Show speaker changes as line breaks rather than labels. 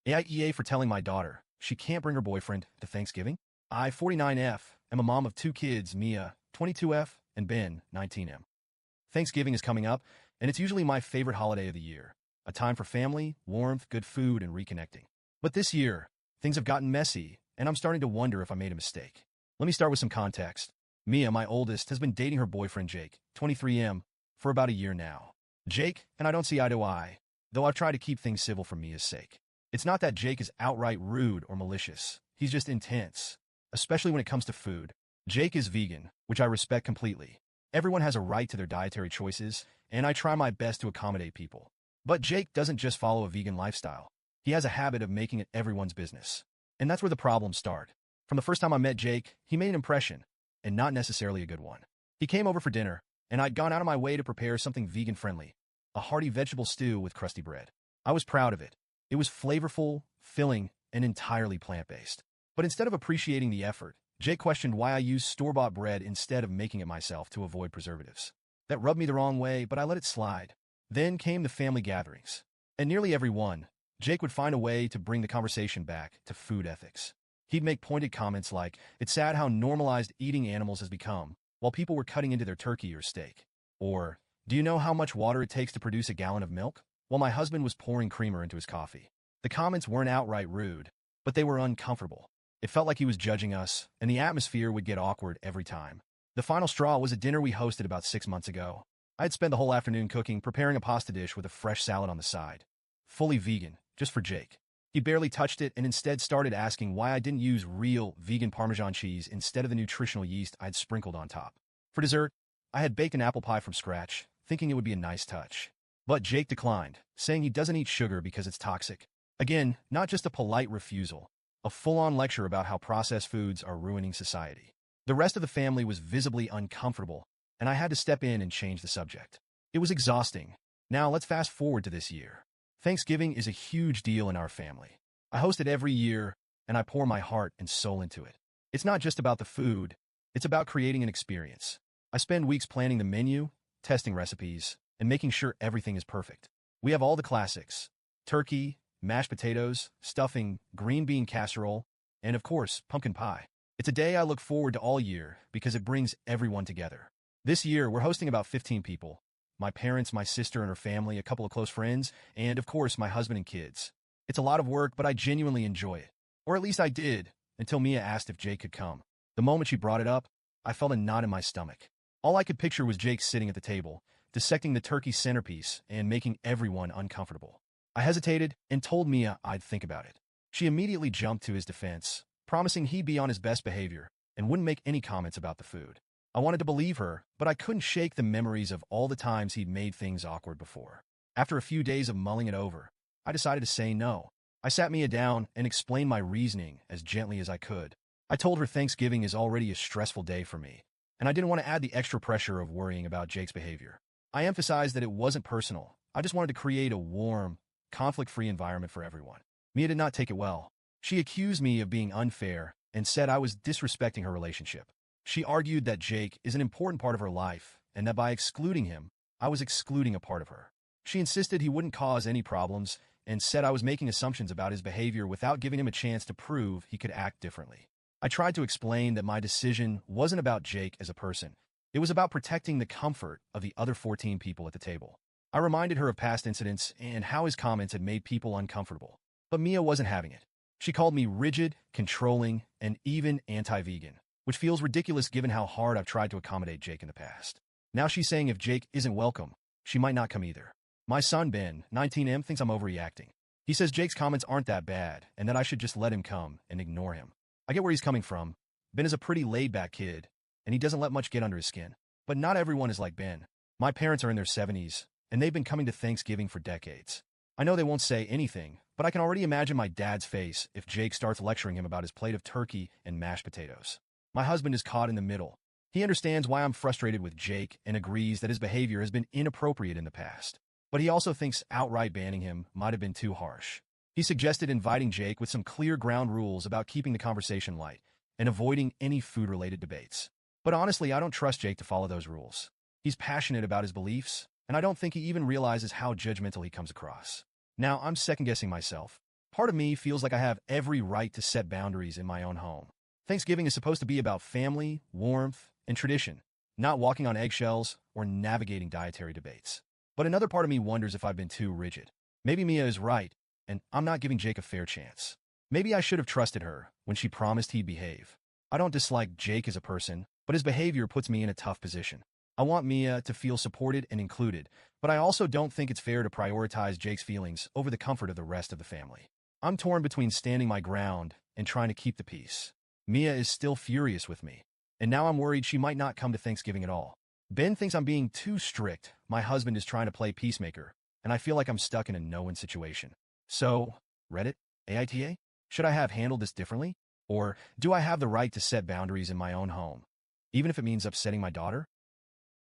AIEA for telling my daughter she can't bring her boyfriend to Thanksgiving. I, 49F, am a mom of two kids, Mia, 22F, and Ben, 19M. Thanksgiving is coming up, and it's usually my favorite holiday of the year, a time for family, warmth, good food, and reconnecting. But this year, things have gotten messy, and I'm starting to wonder if I made a mistake. Let me start with some context. Mia, my oldest, has been dating her boyfriend Jake, 23M, for about a year now. Jake and I don't see eye to eye, though I've tried to keep things civil for Mia's sake. It's not that Jake is outright rude or malicious. He's just intense, especially when it comes to food. Jake is vegan, which I respect completely. Everyone has a right to their dietary choices, and I try my best to accommodate people. But Jake doesn't just follow a vegan lifestyle. He has a habit of making it everyone's business. And that's where the problems start. From the first time I met Jake, he made an impression, and not necessarily a good one. He came over for dinner, and I'd gone out of my way to prepare something vegan-friendly, a hearty vegetable stew with crusty bread. I was proud of it. It was flavorful, filling, and entirely plant-based. But instead of appreciating the effort, Jake questioned why I used store-bought bread instead of making it myself to avoid preservatives. That rubbed me the wrong way, but I let it slide. Then came the family gatherings. And nearly every one, Jake would find a way to bring the conversation back to food ethics. He'd make pointed comments like, "It's sad how normalized eating animals has become, while people were cutting into their turkey or steak." Or, "Do you know how much water it takes to produce a gallon of milk?" While my husband was pouring creamer into his coffee. The comments weren't outright rude, but they were uncomfortable. It felt like he was judging us, and the atmosphere would get awkward every time. The final straw was a dinner we hosted about 6 months ago. I had spent the whole afternoon cooking, preparing a pasta dish with a fresh salad on the side. Fully vegan, just for Jake. He barely touched it and instead started asking why I didn't use real vegan Parmesan cheese instead of the nutritional yeast I'd sprinkled on top. For dessert, I had baked an apple pie from scratch, thinking it would be a nice touch. But Jake declined, saying he doesn't eat sugar because it's toxic. Again, not just a polite refusal, a full-on lecture about how processed foods are ruining society. The rest of the family was visibly uncomfortable, and I had to step in and change the subject. It was exhausting. Now let's fast forward to this year. Thanksgiving is a huge deal in our family. I host it every year, and I pour my heart and soul into it. It's not just about the food, it's about creating an experience. I spend weeks planning the menu, testing recipes, and making sure everything is perfect. We have all the classics: turkey, mashed potatoes, stuffing, green bean casserole, and of course, pumpkin pie. It's a day I look forward to all year because it brings everyone together. This year, we're hosting about 15 people. My parents, my sister and her family, a couple of close friends, and of course, my husband and kids. It's a lot of work, but I genuinely enjoy it. Or at least I did, until Mia asked if Jake could come. The moment she brought it up, I felt a knot in my stomach. All I could picture was Jake sitting at the table, dissecting the turkey's centerpiece and making everyone uncomfortable. I hesitated and told Mia I'd think about it. She immediately jumped to his defense, promising he'd be on his best behavior and wouldn't make any comments about the food. I wanted to believe her, but I couldn't shake the memories of all the times he'd made things awkward before. After a few days of mulling it over, I decided to say no. I sat Mia down and explained my reasoning as gently as I could. I told her Thanksgiving is already a stressful day for me, and I didn't want to add the extra pressure of worrying about Jake's behavior. I emphasized that it wasn't personal. I just wanted to create a warm, conflict-free environment for everyone. Mia did not take it well. She accused me of being unfair and said I was disrespecting her relationship. She argued that Jake is an important part of her life and that by excluding him, I was excluding a part of her. She insisted he wouldn't cause any problems and said I was making assumptions about his behavior without giving him a chance to prove he could act differently. I tried to explain that my decision wasn't about Jake as a person. It was about protecting the comfort of the other 14 people at the table. I reminded her of past incidents and how his comments had made people uncomfortable. But Mia wasn't having it. She called me rigid, controlling, and even anti-vegan, which feels ridiculous given how hard I've tried to accommodate Jake in the past. Now she's saying if Jake isn't welcome, she might not come either. My son Ben, 19M, thinks I'm overreacting. He says Jake's comments aren't that bad and that I should just let him come and ignore him. I get where he's coming from. Ben is a pretty laid-back kid, and he doesn't let much get under his skin. But not everyone is like Ben. My parents are in their 70s, and they've been coming to Thanksgiving for decades. I know they won't say anything, but I can already imagine my dad's face if Jake starts lecturing him about his plate of turkey and mashed potatoes. My husband is caught in the middle. He understands why I'm frustrated with Jake and agrees that his behavior has been inappropriate in the past. But he also thinks outright banning him might have been too harsh. He suggested inviting Jake with some clear ground rules about keeping the conversation light and avoiding any food-related debates. But honestly, I don't trust Jake to follow those rules. He's passionate about his beliefs, and I don't think he even realizes how judgmental he comes across. Now, I'm second-guessing myself. Part of me feels like I have every right to set boundaries in my own home. Thanksgiving is supposed to be about family, warmth, and tradition, not walking on eggshells or navigating dietary debates. But another part of me wonders if I've been too rigid. Maybe Mia is right, and I'm not giving Jake a fair chance. Maybe I should have trusted her when she promised he'd behave. I don't dislike Jake as a person, but his behavior puts me in a tough position. I want Mia to feel supported and included, but I also don't think it's fair to prioritize Jake's feelings over the comfort of the rest of the family. I'm torn between standing my ground and trying to keep the peace. Mia is still furious with me, and now I'm worried she might not come to Thanksgiving at all. Ben thinks I'm being too strict. My husband is trying to play peacemaker, and I feel like I'm stuck in a no-win situation. So, Reddit, AITA? Should I have handled this differently? Or do I have the right to set boundaries in my own home, even if it means upsetting my daughter?